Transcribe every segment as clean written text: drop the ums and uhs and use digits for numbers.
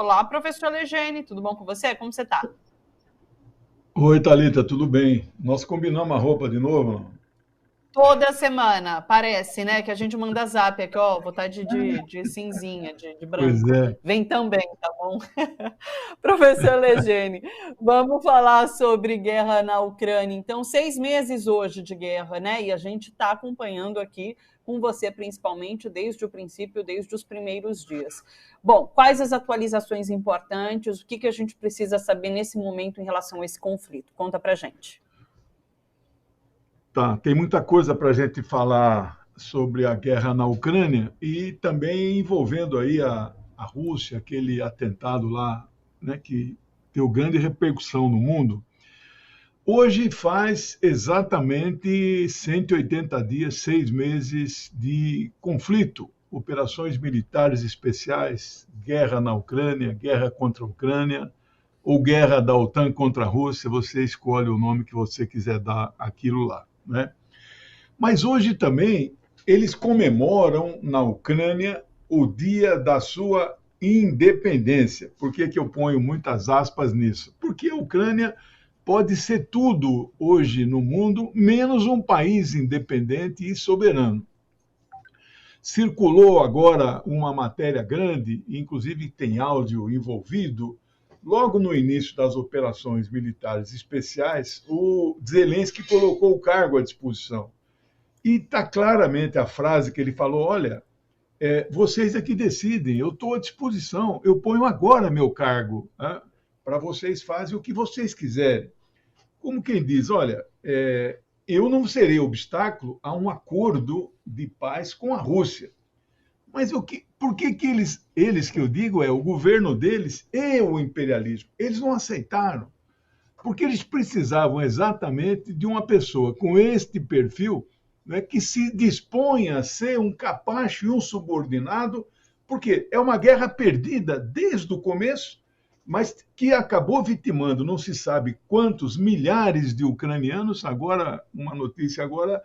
Olá, professor Legene, tudo bom com você? Como você está? Oi, Thalita, tudo bem? Nós combinamos a roupa de novo? Não? Toda semana, parece, né? Que a gente manda zap aqui, ó, vou estar de cinzinha, de Pois branco. é. Vem também, tá bom? Professor Legene, vamos falar sobre guerra na Ucrânia. Então, 6 meses hoje de guerra, né? E a gente está acompanhando aqui com você, principalmente, desde o princípio, desde os primeiros dias. Bom, quais as atualizações importantes? O que a gente precisa saber nesse momento em relação a esse conflito? Conta pra gente. Tá, tem muita coisa para a gente falar sobre a guerra na Ucrânia e também envolvendo aí a Rússia, aquele atentado lá, né, que deu grande repercussão no mundo. Hoje faz exatamente 180 dias, 6 meses de conflito, operações militares especiais, guerra na Ucrânia, guerra contra a Ucrânia, ou guerra da OTAN contra a Rússia, você escolhe o nome que você quiser dar aquilo lá, né? Mas hoje também eles comemoram na Ucrânia o dia da sua independência. Por que eu ponho muitas aspas nisso? Porque a Ucrânia pode ser tudo hoje no mundo, menos um país independente e soberano. Circulou agora uma matéria grande, inclusive tem áudio envolvido. Logo no início das operações militares especiais, o Zelensky colocou o cargo à disposição. E está claramente a frase que ele falou: olha, vocês é que decidem, eu estou à disposição, eu ponho agora meu cargo, né, para vocês fazem o que vocês quiserem. Como quem diz, olha, eu não serei obstáculo a um acordo de paz com a Rússia. Mas por que eles que eu digo o governo deles e o imperialismo, eles não aceitaram? Porque eles precisavam exatamente de uma pessoa com este perfil, né, que se disponha a ser um capacho e um subordinado, porque é uma guerra perdida desde o começo, mas que acabou vitimando não se sabe quantos milhares de ucranianos. Agora, uma notícia agora,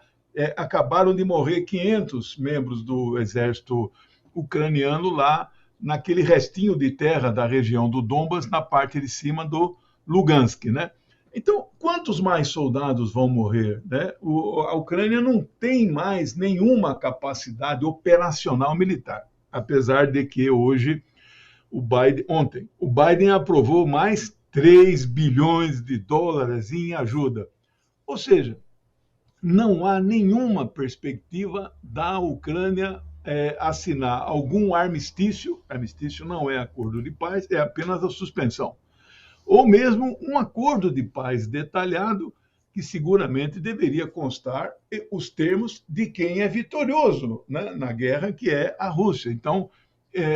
acabaram de morrer 500 membros do exército ucraniano lá naquele restinho de terra da região do Donbas, na parte de cima do Lugansk, né? Então, quantos mais soldados vão morrer? Né? A Ucrânia não tem mais nenhuma capacidade operacional militar, apesar de que hoje ontem, o Biden aprovou mais 3 bilhões de dólares em ajuda. Ou seja, não há nenhuma perspectiva da Ucrânia assinar algum armistício. Armistício não é acordo de paz, é apenas a suspensão. Ou mesmo um acordo de paz detalhado, que seguramente deveria constar os termos de quem é vitorioso, né, na guerra, que é a Rússia. Então,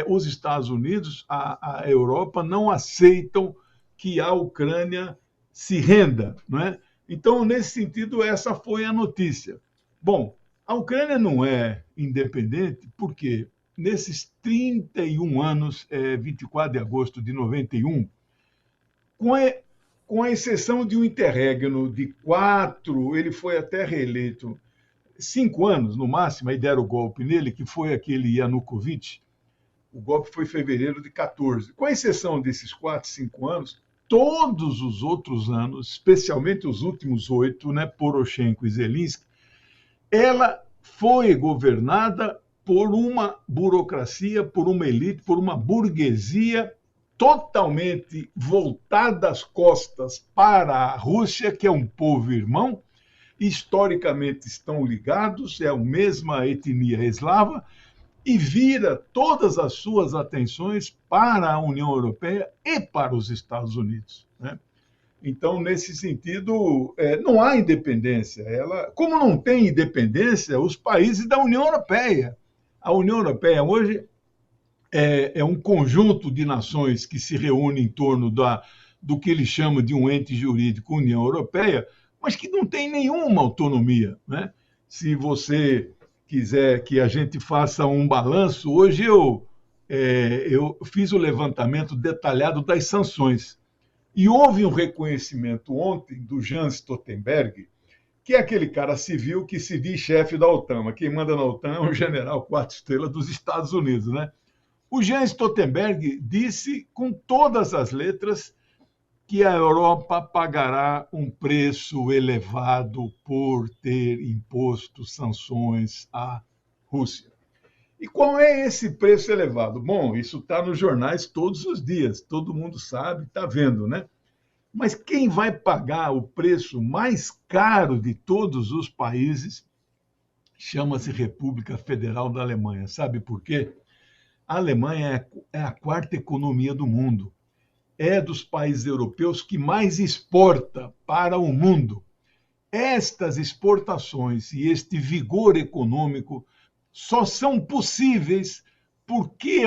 os Estados Unidos, a Europa, não aceitam que a Ucrânia se renda, não é? Então, nesse sentido, essa foi a notícia. Bom, a Ucrânia não é independente porque nesses 31 anos, 24 de agosto de 91, com a, com a exceção de um interregno de 4, ele foi até reeleito 5 anos no máximo, aí deram o golpe nele, que foi aquele Yanukovych. O golpe foi em fevereiro de 14. Com exceção desses 4, 5 anos, todos os outros anos, especialmente os últimos 8, né, Poroshenko e Zelensky, ela foi governada por uma burocracia, por uma elite, por uma burguesia totalmente voltada as costas para a Rússia, que é um povo irmão, historicamente estão ligados, é a mesma etnia eslava, e vira todas as suas atenções para a União Europeia e para os Estados Unidos, né? Então, nesse sentido, não há independência. Como não tem independência, os países da União Europeia. A União Europeia hoje é um conjunto de nações que se reúne em torno do que ele chama de um ente jurídico, União Europeia, mas que não tem nenhuma autonomia, né? Se você quiser que a gente faça um balanço, hoje eu fiz o levantamento detalhado das sanções. E houve um reconhecimento ontem do Jens Stoltenberg, que é aquele cara civil que se diz chefe da OTAN. Quem manda na OTAN é o general 4 estrelas dos Estados Unidos, né? O Jens Stoltenberg disse com todas as letras que a Europa pagará um preço elevado por ter imposto sanções à Rússia. E qual é esse preço elevado? Bom, isso está nos jornais todos os dias, todo mundo sabe, está vendo, né? Mas quem vai pagar o preço mais caro de todos os países chama-se República Federal da Alemanha. Sabe por quê? A Alemanha é a quarta economia do mundo. É dos países europeus que mais exporta para o mundo. Estas exportações e este vigor econômico só são possíveis porque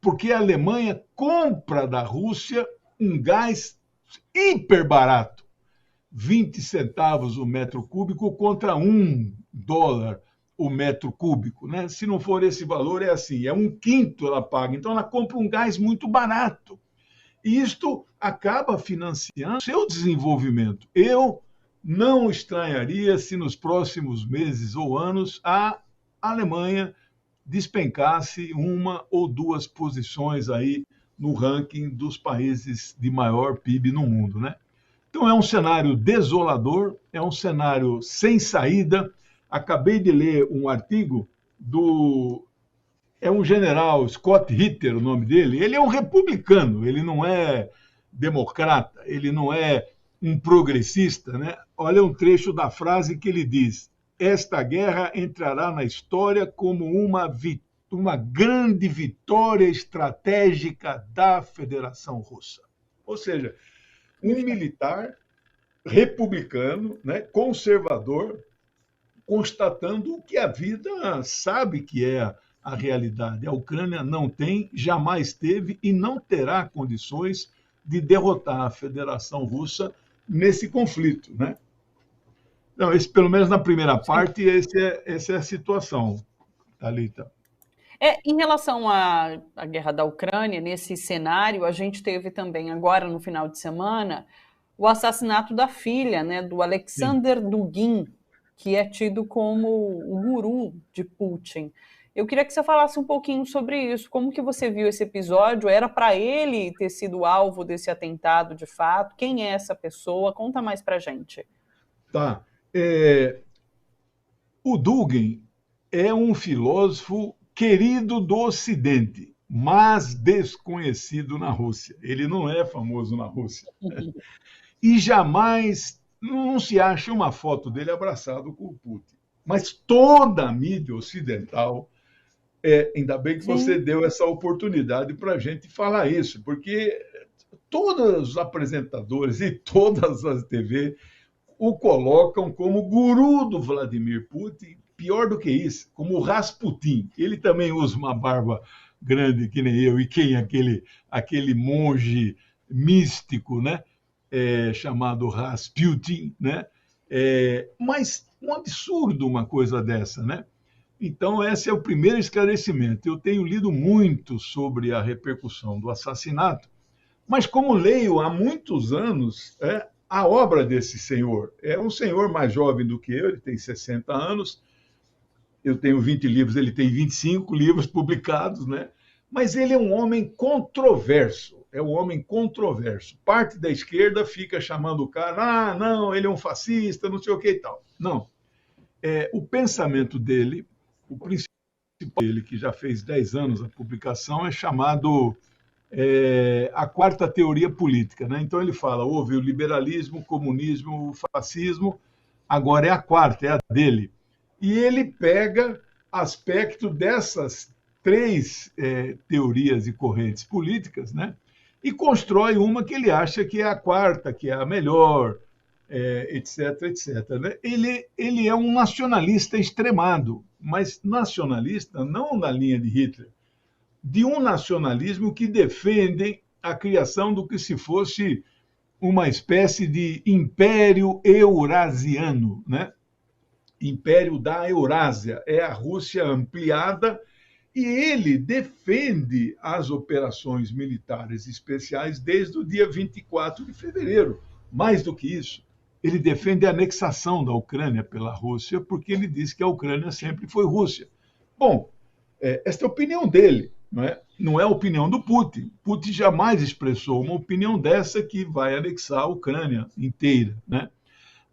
porque a Alemanha compra da Rússia um gás hiper barato, 20 centavos o metro cúbico contra $1 o metro cúbico, né? Se não for esse valor, é assim, é 1/5 ela paga. Então, ela compra um gás muito barato. E isto acaba financiando seu desenvolvimento. Eu não estranharia se nos próximos meses ou anos a Alemanha despencasse 1 ou 2 posições aí no ranking dos países de maior PIB no mundo, né? Então é um cenário desolador, é um cenário sem saída. Acabei de ler um artigo é um general, Scott Ritter, o nome dele. Ele é um republicano, ele não é democrata, ele não é um progressista, né? Olha um trecho da frase que ele diz: esta guerra entrará na história como uma grande vitória estratégica da Federação Russa. Ou seja, um militar republicano, né, conservador, constatando o que a vida sabe que é a realidade. A Ucrânia não tem, jamais teve e não terá condições de derrotar a Federação Russa nesse conflito, né? Não, pelo menos na primeira parte, essa é a situação, Thalita. Em relação à guerra da Ucrânia, nesse cenário, a gente teve também, agora no final de semana, o assassinato da filha, né, do Alexander Dugin, que é tido como o guru de Putin. Eu queria que você falasse um pouquinho sobre isso. Como que você viu esse episódio? Era para ele ter sido alvo desse atentado de fato? Quem é essa pessoa? Conta mais para a gente. Tá. O Dugin é um filósofo querido do Ocidente, mas desconhecido na Rússia. Ele não é famoso na Rússia. E jamais não se acha uma foto dele abraçado com o Putin. Mas toda a mídia ocidental, ainda bem que você deu essa oportunidade para a gente falar isso, porque todos os apresentadores e todas as TV o colocam como guru do Vladimir Putin, pior do que isso, como Rasputin. Ele também usa uma barba grande que nem eu, e quem aquele monge místico, né? Chamado Rasputin, né? Mas um absurdo uma coisa dessa, né? Então, esse é o primeiro esclarecimento. Eu tenho lido muito sobre a repercussão do assassinato, mas como leio há muitos anos a obra desse senhor, é um senhor mais jovem do que eu, ele tem 60 anos, eu tenho 20 livros, ele tem 25 livros publicados, né? Mas ele é um homem controverso, Parte da esquerda fica chamando o cara, não, ele é um fascista, não sei o que e tal. Não. O pensamento dele, o principal dele, que já fez 10 anos a publicação, é chamado a quarta teoria política, né? Então ele fala, houve o liberalismo, o comunismo, o fascismo, agora é a quarta, é a dele. E ele pega aspecto dessas 3 teorias e correntes políticas, né? E constrói uma que ele acha que é a quarta, que é a melhor, etc, etc. Né? Ele é um nacionalista extremado, mas nacionalista não na linha de Hitler, de um nacionalismo que defende a criação do que se fosse uma espécie de império eurasiano, né? Império da Eurásia, é a Rússia ampliada, e ele defende as operações militares especiais desde o dia 24 de fevereiro. Mais do que isso, ele defende a anexação da Ucrânia pela Rússia, porque ele diz que a Ucrânia sempre foi Rússia. Bom, esta é a opinião dele. Não é a opinião do Putin. Putin jamais expressou uma opinião dessa que vai anexar a Ucrânia inteira, né?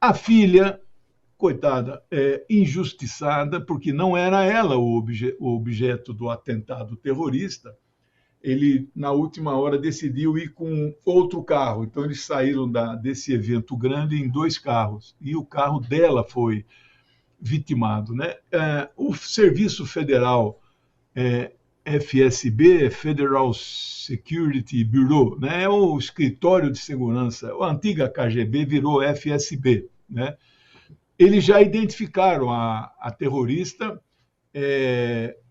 A filha, coitada, injustiçada, porque não era ela o objeto do atentado terrorista. Ele, na última hora, decidiu ir com outro carro. Então, eles saíram desse evento grande em 2 carros. E o carro dela foi vitimado, né? O Serviço Federal FSB, Federal Security Bureau, né? É o escritório de segurança. A antiga KGB virou FSB, né? Eles já identificaram a terrorista.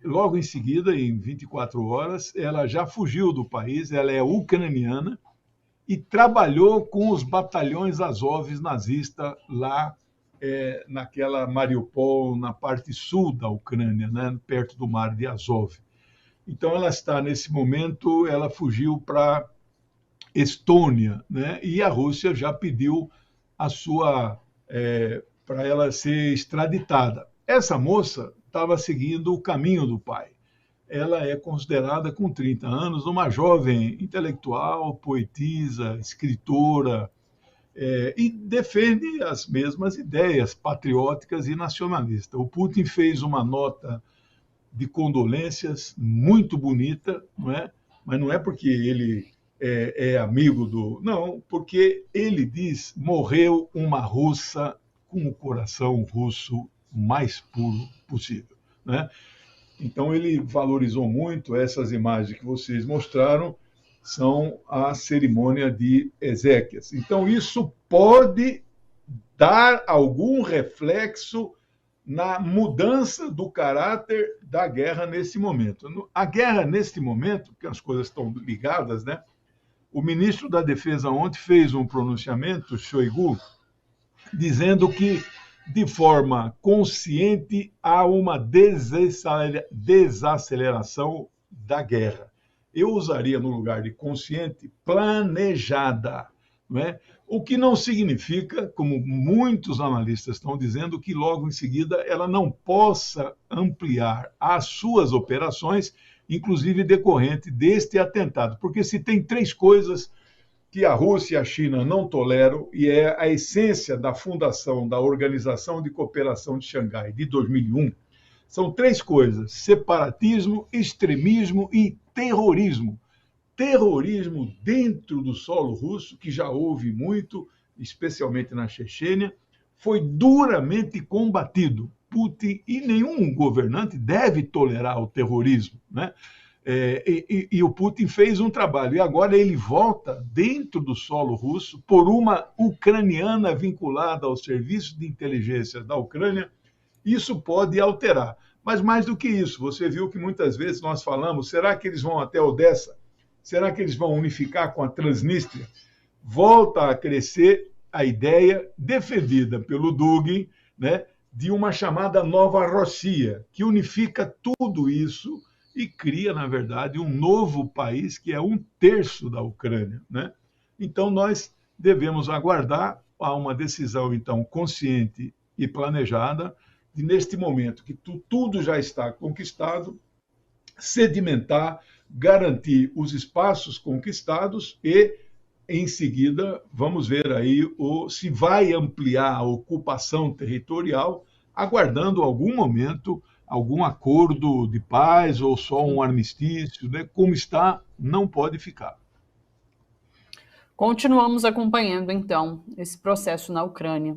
Logo em seguida, em 24 horas, ela já fugiu do país. Ela é ucraniana e trabalhou com os batalhões Azov nazistas lá naquela Mariupol, na parte sul da Ucrânia, né, perto do mar de Azov. Então, ela está, nesse momento, ela fugiu para Estônia, né, e a Rússia já pediu para ela ser extraditada. Essa moça estava seguindo o caminho do pai. Ela é considerada, com 30 anos, uma jovem intelectual, poetisa, escritora, e defende as mesmas ideias patrióticas e nacionalistas. O Putin fez uma nota de condolências muito bonita, não é? Mas não é porque ele é amigo do... Não, porque ele diz: morreu uma russa com o coração russo mais puro possível, né? Então, ele valorizou muito essas imagens que vocês mostraram, são a cerimônia de exéquias. Então, isso pode dar algum reflexo na mudança do caráter da guerra nesse momento. A guerra, neste momento, porque as coisas estão ligadas, né? O ministro da Defesa ontem fez um pronunciamento, Shoigu, dizendo que, de forma consciente, há uma desaceleração da guerra. Eu usaria, no lugar de consciente, planejada, não é? O que não significa, como muitos analistas estão dizendo, que logo em seguida ela não possa ampliar as suas operações, inclusive decorrente deste atentado. Porque se tem 3 coisas que a Rússia e a China não toleram, e é a essência da fundação da Organização de Cooperação de Xangai de 2001, são 3 coisas: separatismo, extremismo e terrorismo. Terrorismo dentro do solo russo, que já houve muito, especialmente na Chechênia, foi duramente combatido. Putin e nenhum governante deve tolerar o terrorismo, né? E o Putin fez um trabalho, e agora ele volta dentro do solo russo por uma ucraniana vinculada ao serviço de inteligência da Ucrânia. Isso pode alterar. Mas mais do que isso, você viu que muitas vezes nós falamos: será que eles vão até Odessa? Será que eles vão unificar com a Transnistria? Volta a crescer a ideia defendida pelo Dugin, né, de uma chamada Nova Rússia, que unifica tudo isso e cria, na verdade, um novo país que é 1/3 da Ucrânia, né? Então, nós devemos aguardar a uma decisão, então, consciente e planejada, de, neste momento que tudo já está conquistado, sedimentar, garantir os espaços conquistados e, em seguida, vamos ver aí se vai ampliar a ocupação territorial, aguardando algum momento, algum acordo de paz ou só um armistício, né? Como está, não pode ficar. Continuamos acompanhando, então, esse processo na Ucrânia.